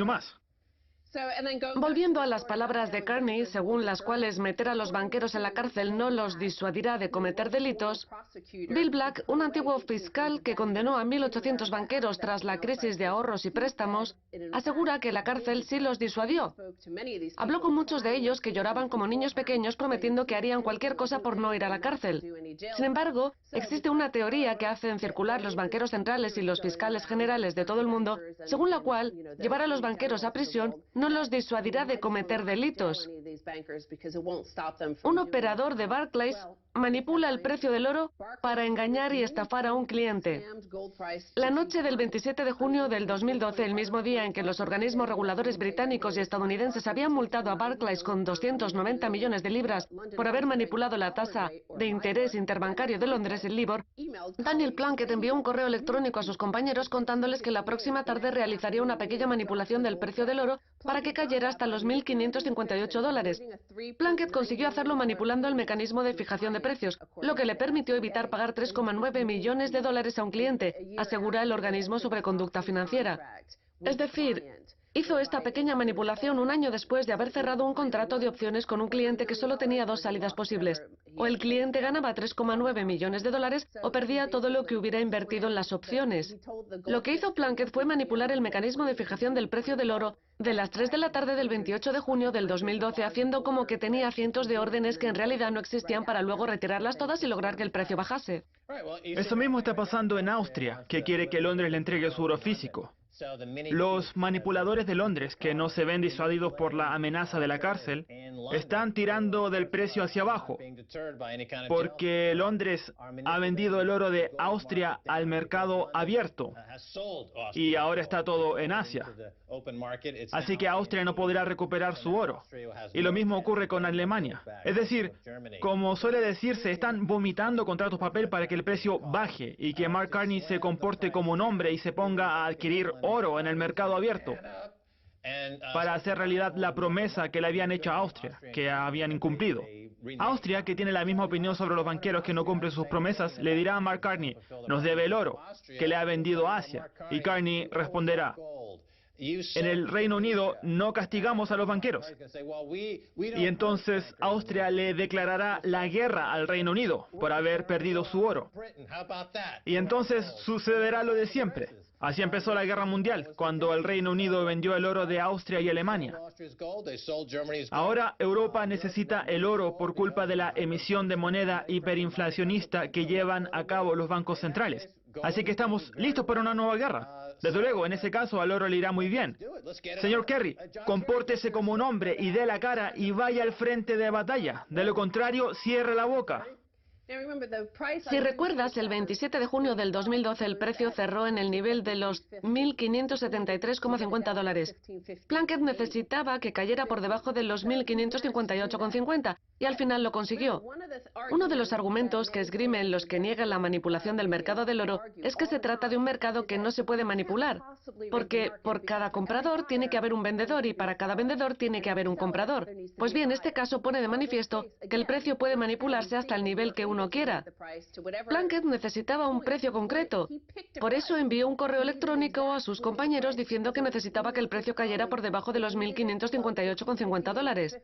mucho más. Volviendo a las palabras de Carney, según las cuales meter a los banqueros en la cárcel no los disuadirá de cometer delitos, Bill Black, un antiguo fiscal que condenó a 1.800 banqueros tras la crisis de ahorros y préstamos, asegura que la cárcel sí los disuadió. Habló con muchos de ellos que lloraban como niños pequeños prometiendo que harían cualquier cosa por no ir a la cárcel. Sin embargo, existe una teoría que hacen circular los banqueros centrales y los fiscales generales de todo el mundo, según la cual llevar a los banqueros a prisión no los disuadirá de cometer delitos. Un operador de Barclays manipula el precio del oro para engañar y estafar a un cliente. La noche del 27 de junio del 2012, el mismo día en que los organismos reguladores británicos y estadounidenses habían multado a Barclays con 290 millones de libras por haber manipulado la tasa de interés interbancario de Londres, el LIBOR, Daniel Plunkett envió un correo electrónico a sus compañeros contándoles que la próxima tarde realizaría una pequeña manipulación del precio del oro para que cayera hasta los $1.558. Plunkett consiguió hacerlo manipulando el mecanismo de fijación de precios, lo que le permitió evitar pagar 3,9 millones de dólares a un cliente, asegura el organismo sobre conducta financiera. Es decir, hizo esta pequeña manipulación un año después de haber cerrado un contrato de opciones con un cliente que solo tenía dos salidas posibles. O el cliente ganaba 3,9 millones de dólares o perdía todo lo que hubiera invertido en las opciones. Lo que hizo Plunkett fue manipular el mecanismo de fijación del precio del oro de las 3 de la tarde del 28 de junio del 2012, haciendo como que tenía cientos de órdenes que en realidad no existían para luego retirarlas todas y lograr que el precio bajase. Eso mismo está pasando en Austria, que quiere que Londres le entregue su oro físico. Los manipuladores de Londres, que no se ven disuadidos por la amenaza de la cárcel, están tirando del precio hacia abajo, porque Londres ha vendido el oro de Austria al mercado abierto, y ahora está todo en Asia. Así que Austria no podrá recuperar su oro. Y lo mismo ocurre con Alemania. Es decir, como suele decirse, están vomitando contratos papel para que el precio baje y que Mark Carney se comporte como un hombre y se ponga a adquirir oro en el mercado abierto para hacer realidad la promesa que le habían hecho a Austria, que habían incumplido. Austria, que tiene la misma opinión sobre los banqueros que no cumplen sus promesas, le dirá a Mark Carney, nos debe el oro, que le ha vendido a Asia. Y Carney responderá, en el Reino Unido no castigamos a los banqueros. Y entonces Austria le declarará la guerra al Reino Unido por haber perdido su oro. Y entonces sucederá lo de siempre. Así empezó la Guerra Mundial, cuando el Reino Unido vendió el oro de Austria y Alemania. Ahora Europa necesita el oro por culpa de la emisión de moneda hiperinflacionista que llevan a cabo los bancos centrales. Así que estamos listos para una nueva guerra. Desde luego, en ese caso al oro le irá muy bien. Señor Kerry, compórtese como un hombre y dé la cara y vaya al frente de batalla. De lo contrario, cierre la boca. Si recuerdas, el 27 de junio del 2012 el precio cerró en el nivel de los $1.573,50. Plunkett necesitaba que cayera por debajo de los 1.558,50 y al final lo consiguió. Uno de los argumentos que esgrimen los que niegan la manipulación del mercado del oro es que se trata de un mercado que no se puede manipular, porque por cada comprador tiene que haber un vendedor y para cada vendedor tiene que haber un comprador. Pues bien, este caso pone de manifiesto que el precio puede manipularse hasta el nivel que uno quiera. Plunkett necesitaba un precio concreto. Por eso envió un correo electrónico a sus compañeros diciendo que necesitaba que el precio cayera por debajo de los $1.558,50.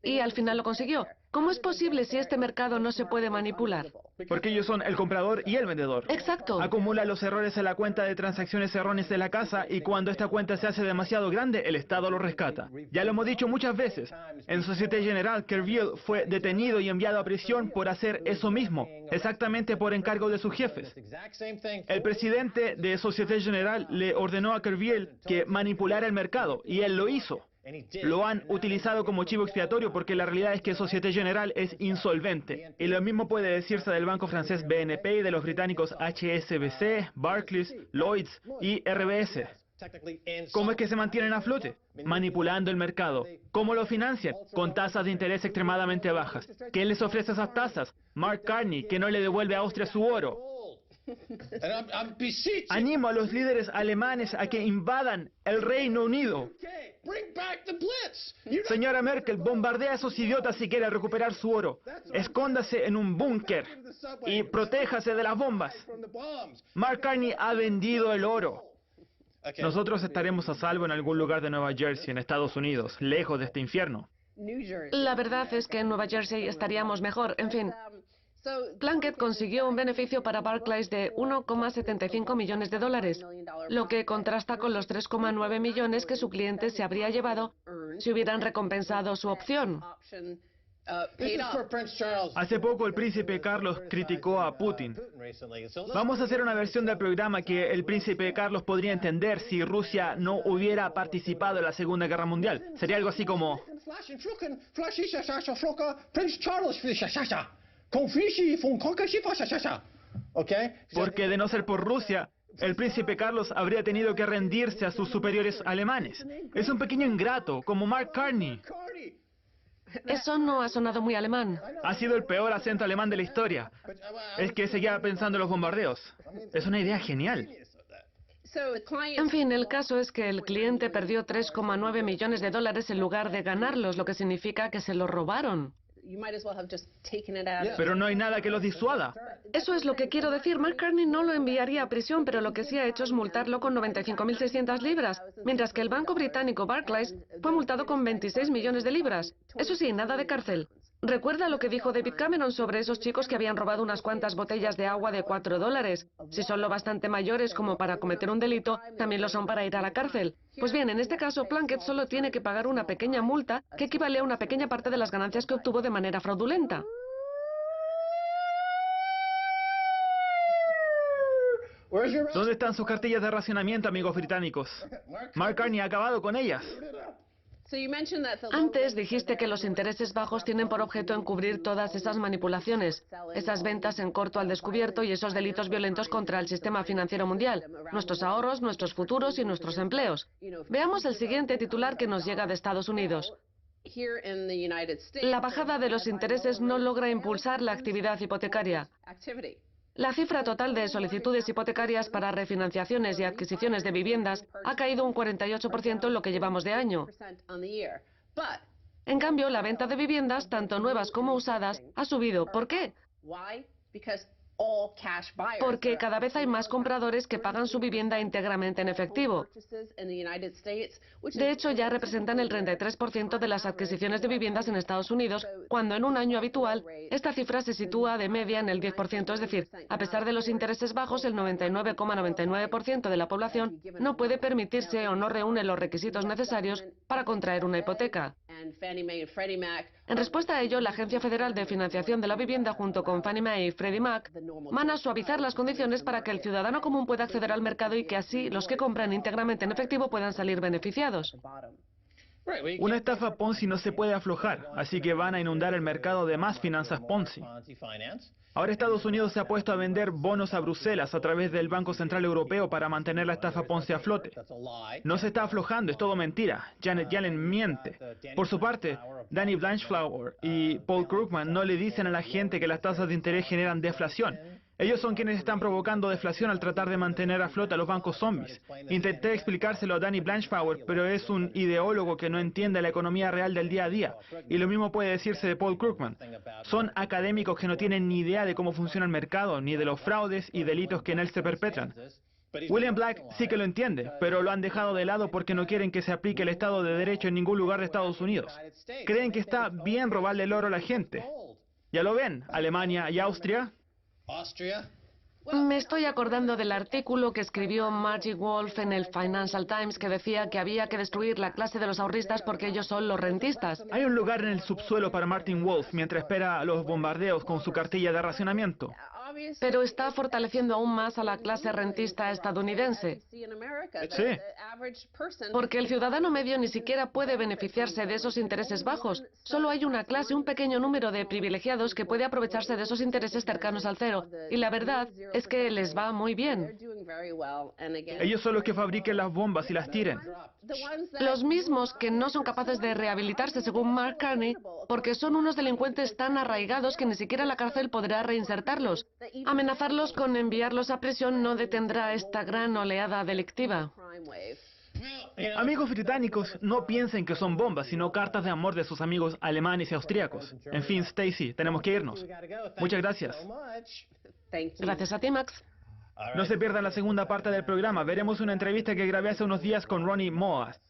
Y al final lo consiguió. ¿Cómo es posible si este mercado no se puede manipular? Porque ellos son el comprador y el vendedor. Exacto. Acumula los errores en la cuenta de transacciones erróneas de la casa y cuando esta cuenta se hace demasiado grande, el Estado lo rescata. Ya lo hemos dicho muchas veces. En Société Générale, Kerviel fue detenido y enviado a prisión por hacer eso mismo, exactamente por encargo de sus jefes. El presidente de Société Générale le ordenó a Kerviel que manipulara el mercado y él lo hizo. Lo han utilizado como chivo expiatorio porque la realidad es que Société Générale es insolvente. Y lo mismo puede decirse del banco francés BNP y de los británicos HSBC, Barclays, Lloyds y RBS. ¿Cómo es que se mantienen a flote? Manipulando el mercado. ¿Cómo lo financian? Con tasas de interés extremadamente bajas. ¿Quién les ofrece esas tasas? Mark Carney, que no le devuelve a Austria su oro. Animo a los líderes alemanes a que invadan el Reino Unido. Señora Merkel, bombardea a esos idiotas si quiere recuperar su oro. Escóndase en un búnker y protéjase de las bombas. Mark Carney ha vendido el oro. Nosotros estaremos a salvo en algún lugar de Nueva Jersey, en Estados Unidos, lejos de este infierno. La verdad es que en Nueva Jersey estaríamos mejor. En fin, Plunkett consiguió un beneficio para Barclays de 1,75 millones de dólares, lo que contrasta con los 3,9 millones que su cliente se habría llevado si hubieran recompensado su opción. Hace poco el príncipe Carlos criticó a Putin. Vamos a hacer una versión del programa que el príncipe Carlos podría entender si Rusia no hubiera participado en la Segunda Guerra Mundial. Sería algo así como... Porque de no ser por Rusia, el príncipe Carlos habría tenido que rendirse a sus superiores alemanes. Es un pequeño ingrato, como Mark Carney. Eso no ha sonado muy alemán. Ha sido el peor acento alemán de la historia. Es que seguía pensando en los bombardeos. Es una idea genial. En fin, el caso es que el cliente perdió 3,9 millones de dólares en lugar de ganarlos, lo que significa que se lo robaron. Pero no hay nada que los disuada. Eso es lo que quiero decir. Mark Carney no lo enviaría a prisión, pero lo que sí ha hecho es multarlo con 95.600 libras, mientras que el banco británico Barclays fue multado con 26 millones de libras. Eso sí, nada de cárcel. ¿Recuerda lo que dijo David Cameron sobre esos chicos que habían robado unas cuantas botellas de agua de $4? Si son lo bastante mayores como para cometer un delito, también lo son para ir a la cárcel. Pues bien, en este caso, Plunkett solo tiene que pagar una pequeña multa que equivale a una pequeña parte de las ganancias que obtuvo de manera fraudulenta. ¿Dónde están sus cartillas de racionamiento, amigos británicos? Mark Carney ha acabado con ellas. Antes dijiste que los intereses bajos tienen por objeto encubrir todas esas manipulaciones, esas ventas en corto al descubierto y esos delitos violentos contra el sistema financiero mundial, nuestros ahorros, nuestros futuros y nuestros empleos. Veamos el siguiente titular que nos llega de Estados Unidos. La bajada de los intereses no logra impulsar la actividad hipotecaria. La cifra total de solicitudes hipotecarias para refinanciaciones y adquisiciones de viviendas ha caído un 48% en lo que llevamos de año. En cambio, la venta de viviendas, tanto nuevas como usadas, ha subido. ¿Por qué? Porque cada vez hay más compradores que pagan su vivienda íntegramente en efectivo. De hecho, ya representan el 33% de las adquisiciones de viviendas en Estados Unidos, cuando en un año habitual esta cifra se sitúa de media en el 10%, es decir, a pesar de los intereses bajos, el 99,99% de la población no puede permitirse o no reúne los requisitos necesarios para contraer una hipoteca. En respuesta a ello, la Agencia Federal de Financiación de la Vivienda, junto con Fannie Mae y Freddie Mac, van a suavizar las condiciones para que el ciudadano común pueda acceder al mercado y que así los que compran íntegramente en efectivo puedan salir beneficiados. Una estafa Ponzi no se puede aflojar, así que van a inundar el mercado de más finanzas Ponzi. Ahora Estados Unidos se ha puesto a vender bonos a Bruselas a través del Banco Central Europeo para mantener la estafa Ponzi a flote. No se está aflojando, es todo mentira. Janet Yellen miente. Por su parte, Danny Blanchflower y Paul Krugman no le dicen a la gente que las tasas de interés generan deflación. Ellos son quienes están provocando deflación al tratar de mantener a flote a los bancos zombies. Intenté explicárselo a Danny Blanchflower, pero es un ideólogo que no entiende la economía real del día a día. Y lo mismo puede decirse de Paul Krugman. Son académicos que no tienen ni idea de cómo funciona el mercado, ni de los fraudes y delitos que en él se perpetran. William Black sí que lo entiende, pero lo han dejado de lado porque no quieren que se aplique el Estado de Derecho en ningún lugar de Estados Unidos. Creen que está bien robarle el oro a la gente. Ya lo ven, Alemania y Austria. Me estoy acordando del artículo que escribió Margie Wolf en el Financial Times que decía que había que destruir la clase de los ahorristas porque ellos son los rentistas. Hay un lugar en el subsuelo para Martin Wolf mientras espera los bombardeos con su cartilla de racionamiento. Pero está fortaleciendo aún más a la clase rentista estadounidense. Sí. Porque el ciudadano medio ni siquiera puede beneficiarse de esos intereses bajos. Solo hay una clase, un pequeño número de privilegiados que puede aprovecharse de esos intereses cercanos al cero. Y la verdad es que les va muy bien. Ellos son los que fabriquen las bombas y las tiren. Los mismos que no son capaces de rehabilitarse, según Mark Carney, porque son unos delincuentes tan arraigados que ni siquiera la cárcel podrá reinsertarlos. Amenazarlos con enviarlos a prisión no detendrá esta gran oleada delictiva. Amigos británicos, no piensen que son bombas, sino cartas de amor de sus amigos alemanes y austríacos. En fin, Stacy, tenemos que irnos. Muchas gracias. Gracias a ti, Max. No se pierdan la segunda parte del programa. Veremos una entrevista que grabé hace unos días con Ronnie Moas.